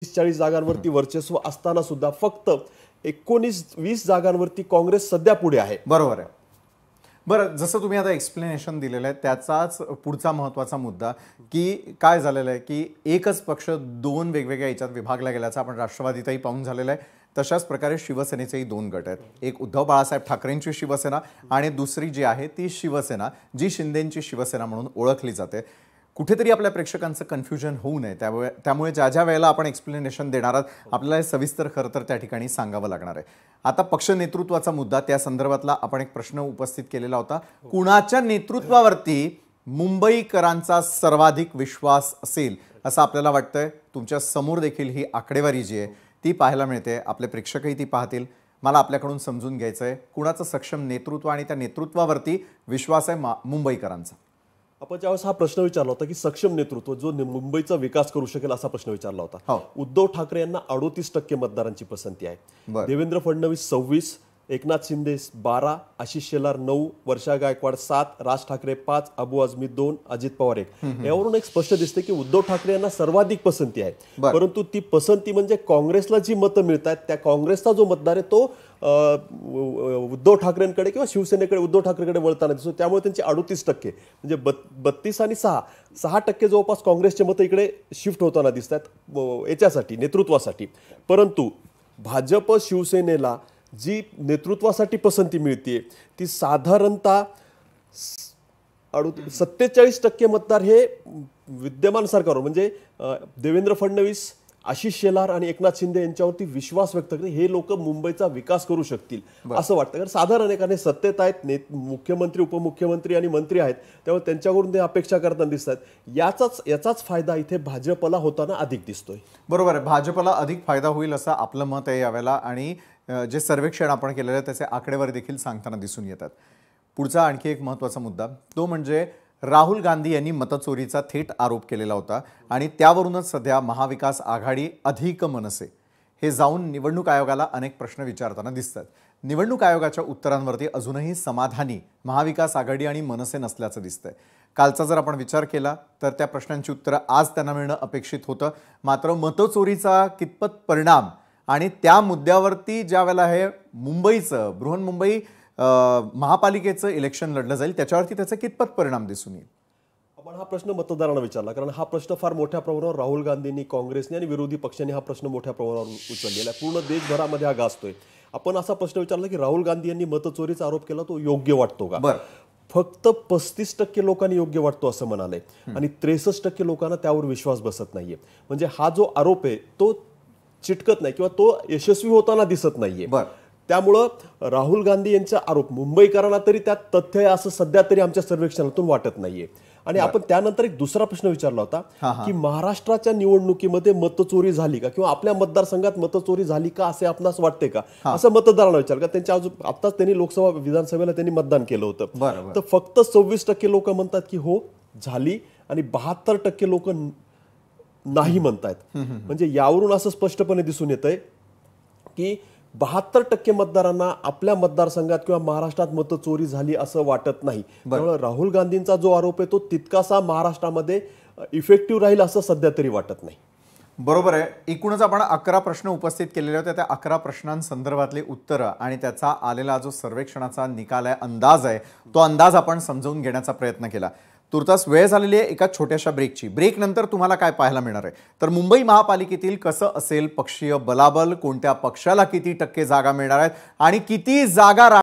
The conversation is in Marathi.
40 जागांवरती वर्चस्व असताना सुद्धा फक्त 19-20 जागांवरती काँग्रेस सध्या पुढे आहे। बरोबर आहे। बरं, जसं तुम्ही आता एक्सप्लेनेशन दिलेलं आहे त्याचाच पुढचा महत्त्वाचा मुद्दा की काय झालेलं आहे की एकच पक्ष दोन वेगवेगळ्या याच्यात विभागला गेल्याचा आपण राष्ट्रवादीतही पाहून झालेलं आहे। तशाच प्रकारे शिवसेनेचेही दोन गट आहेत, एक उद्धव बाळासाहेब ठाकरेंची शिवसेना आणि दुसरी जी आहे ती शिवसेना जी शिंदेंची शिवसेना म्हणून ओळखली जाते। कुठेतरी आपल्या प्रेक्षकांचं कन्फ्युजन होऊ नये त्यामुळे ज्या ज्या वेळेला आपण एक्सप्लेनेशन देणार आहात आपल्याला सविस्तर खरं तर त्या ठिकाणी सांगावं लागणार आहे। आता पक्ष नेतृत्वाचा मुद्दा त्या संदर्भातला आपण एक प्रश्न उपस्थित केलेला होता, कुणाच्या नेतृत्वावरती मुंबईकरांचा सर्वाधिक विश्वास असेल असं आपल्याला वाटतंय? तुमच्या समोर देखील ही आकडेवारी जी आहे ती पाहायला मिळते, आपले प्रेक्षकही ती पाहतील। मला आपल्याकडून समजून घ्यायचं आहे कुणाचं सक्षम नेतृत्व आणि त्या नेतृत्वावरती विश्वास आहे मुंबईकरांचा। आपण ज्यावेळेस हा प्रश्न विचारला होता की सक्षम नेतृत्व जो मुंबईचा विकास करू शकेल असा प्रश्न विचारला होता, उद्धव ठाकरे यांना 38% मतदारांची पसंती आहे। देवेंद्र फडणवीस 26, एकनाथ शिंदे 12, आशिष शेलार 9, वर्षा गायकवाड 7, राज ठाकरे 5, अबू आझमी 2, अजित पवार 1। यावरून एक स्पष्ट दिसते की उद्धव ठाकरे यांना सर्वाधिक पसंती आहे। परंतु ती पसंती म्हणजे काँग्रेसला जी मतं मिळतात त्या काँग्रेसचा जो मतदार आहे तो उद्धव ठाकरेंकडे किंवा शिवसेनेकडे उद्धव ठाकरेंकडे वळताना दिसतो। त्यामुळे त्यांची 38% म्हणजे 32 आणि 6% जवळपास काँग्रेसचे मतं इकडे शिफ्ट होताना दिसतात याच्यासाठी नेतृत्वासाठी। परंतु भाजप शिवसेनेला जी नेतृत्वासाठी पसंती मिळते ती साधारणतः 47% मतदार हे विद्यमान सरकारवर म्हणजे देवेंद्र फडणवीस, आशिष शेलार आणि एकनाथ शिंदे यांच्यावरती विश्वास व्यक्त करते। हे लोक मुंबईचा विकास करू शकतील असं वाटतं, कारण साधारण एकाने सत्तेत आहेत, मुख्यमंत्री उपमुख्यमंत्री आणि मंत्री आहेत, त्यामुळे त्यांच्याकडून ते अपेक्षा करताना दिसतात। याचाच फायदा इथे भाजपला होताना अधिक दिसतोय। बरोबर आहे, भाजपला अधिक फायदा होईल असं आपलं मत आहे यावेळेला आणि जे सर्वेक्षण आपण केलेलं आहे त्याचे आकडेवारी देखील सांगताना दिसून येतात। पुढचा आणखी एक महत्त्वाचा मुद्दा तो म्हणजे राहुल गांधी यांनी मतचोरीचा थेट आरोप केलेला होता आणि त्यावरूनच सध्या महाविकास आघाडी अधिक मनसे हे जाऊन निवडणूक आयोगाला अनेक प्रश्न विचारताना दिसतात। निवडणूक आयोगाच्या उत्तरांवरती अजूनही समाधानी महाविकास आघाडी आणि मनसे नसल्याचं दिसतंय। कालचा जर आपण विचार केला तर त्या प्रश्नांची उत्तरं आज त्यांना मिळणं अपेक्षित होतं, मात्र मतचोरीचा कितपत परिणाम आणि त्या मुद्द्यावरती ज्या वेळेला हे मुंबईचं बृहन्मुंबई महापालिकेचं इलेक्शन लढलं जाईल त्याच्यावरती त्याचा कितपत परिणाम दिसून येईल? आपण हा प्रश्न मतदारांना विचारला, कारण हा प्रश्न फार मोठ्या प्रमाणावर राहुल गांधींनी, काँग्रेसने आणि विरोधी पक्षांनी हा प्रश्न मोठ्या प्रमाणावर उचललेला आहे। पूर्ण देशभरामध्ये हा गाजतोय। आपण असा प्रश्न विचारला की राहुल गांधी यांनी मतचोरीचा आरोप केला तो योग्य वाटतो का? फक्त 35% लोकांनी योग्य वाटतो असं म्हणाले आणि 63% लोकांना त्यावर विश्वास बसत नाहीये। म्हणजे हा जो आरोप आहे तो चिटकत नाही किंवा तो यशस्वी होताना दिसत नाहीये। त्यामुळं राहुल गांधी यांचा आरोप मुंबईकरांना तरी त्यात तथ्य आहे असं सध्या तरी आमच्या सर्वेक्षणातून वाटत नाहीये। आणि आपण त्यानंतर एक दुसरा प्रश्न विचारला होता की महाराष्ट्राच्या निवडणुकीमध्ये मतचोरी झाली का किंवा आपल्या मतदारसंघात मतचोरी झाली का असे आपणास वाटते का असं मतदारांना विचारलं का? त्यांच्या अजून आताच त्यांनी लोकसभा विधानसभेला त्यांनी मतदान केलं होतं, तर फक्त 26% लोक म्हणतात की हो झाली आणि 72% लोक नाही म्हणतायत। म्हणजे यावरून असं स्पष्टपणे दिसून येतंय की 72% मतदारांना आपल्या मतदारसंघात किंवा महाराष्ट्रात मतचोरी झाली असं वाटत नाही। त्यामुळे राहुल गांधींचा जो आरोप आहे तो तितकासा महाराष्ट्रामध्ये इफेक्टिव्ह राहील असं सध्या तरी वाटत नाही। बरोबर आहे। एकूणच आपण 11 प्रश्न उपस्थित केलेले होते, त्या 11 प्रश्नांसंदर्भातली उत्तरं आणि त्याचा आलेला जो सर्वेक्षणाचा निकाल आहे, अंदाज आहे, तो अंदाज आपण समजून घेण्याचा प्रयत्न केला। तुर्तास वेळ झालेली आहे एका छोट्याशा ब्रेकची। ब्रेक नंतर तुम्हाला काय पाहायला मिळणार आहे तर मुंबई महापालिकेतील कसं असेल पक्षीय बलाबल, कोणत्या पक्षाला किती टक्के जागा मिळणार आहेत आणि किती जागा